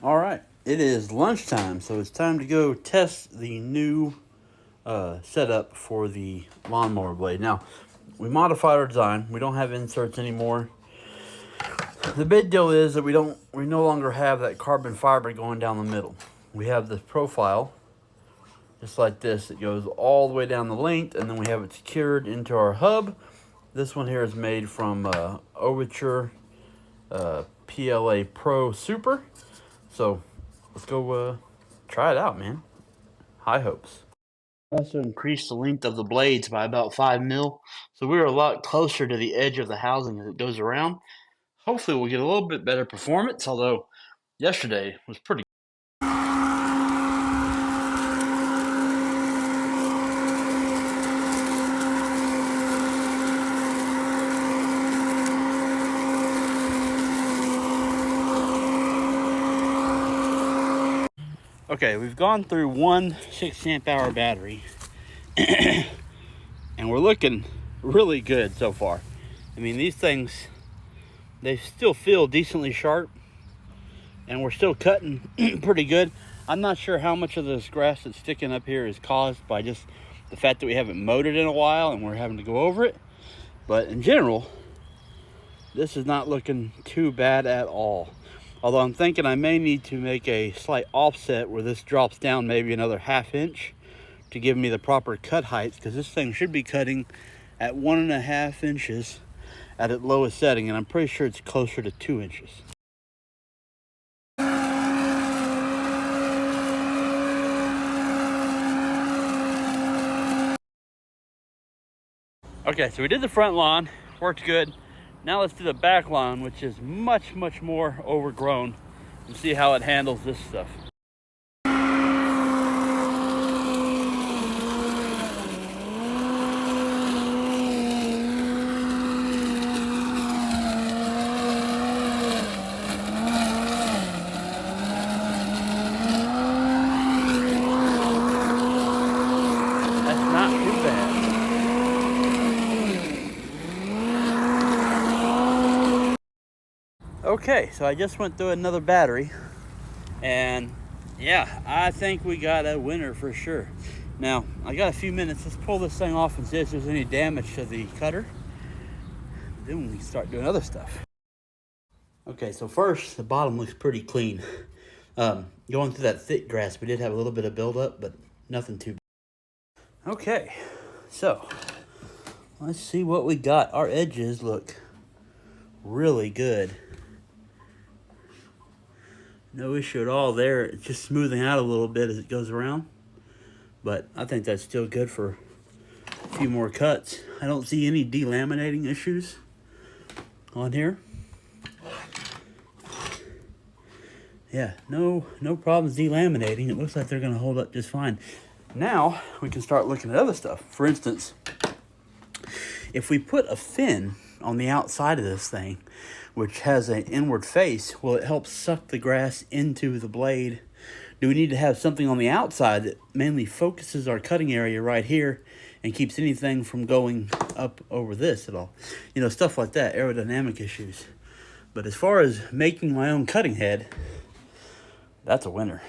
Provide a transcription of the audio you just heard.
All right, it is lunchtime, so it's time to go test the new setup for the lawnmower blade. Now, we modified our design. We don't have inserts anymore. The big deal is that we no longer have that carbon fiber going down the middle. We have this profile, just like this. It goes all the way down the length, and then we have it secured into our hub. This one here is made from Overture PLA Pro Super. So let's go try it out, man. High hopes. Also increased the length of the blades by about 5 mil, so we're a lot closer to the edge of the housing as it goes around. Hopefully we'll get a little bit better performance, although yesterday was pretty. Okay, we've gone through one 6 amp hour battery and we're looking really good so far. I mean, these things, they still feel decently sharp and we're still cutting pretty good. I'm not sure how much of this grass that's sticking up here is caused by just the fact that we haven't mowed it in a while and we're having to go over it. But in general, this is not looking too bad at all. Although I'm thinking I may need to make a slight offset where this drops down maybe another 1/2 inch to give me the proper cut height, because this thing should be cutting at 1.5 inches at its lowest setting, and I'm pretty sure it's closer to 2 inches. Okay, so we did the front lawn, worked good. Now let's do the back lawn, which is much more overgrown, and see how it handles this stuff. That's not too bad. Okay, so I just went through another battery, and yeah, I think we got a winner for sure. Now, I got a few minutes. Let's pull this thing off and see if there's any damage to the cutter. Then we can start doing other stuff. Okay, so first, the bottom looks pretty clean. Going through that thick grass, we did have a little bit of buildup, but nothing too bad. Okay, so let's see what we got. Our edges look really good. No issue at all there. It's just smoothing out a little bit as it goes around. But I think that's still good for a few more cuts. I don't see any delaminating issues on here. Yeah, no problems delaminating. It looks like they're gonna hold up just fine. Now we can start looking at other stuff. For instance, if we put a fin on the outside of this thing, which has an inward face, will it help suck the grass into the blade? Do we need to have something on the outside that mainly focuses our cutting area right here and keeps anything from going up over this at all? You know, stuff like that, aerodynamic issues. But as far as making my own cutting head, that's a winner.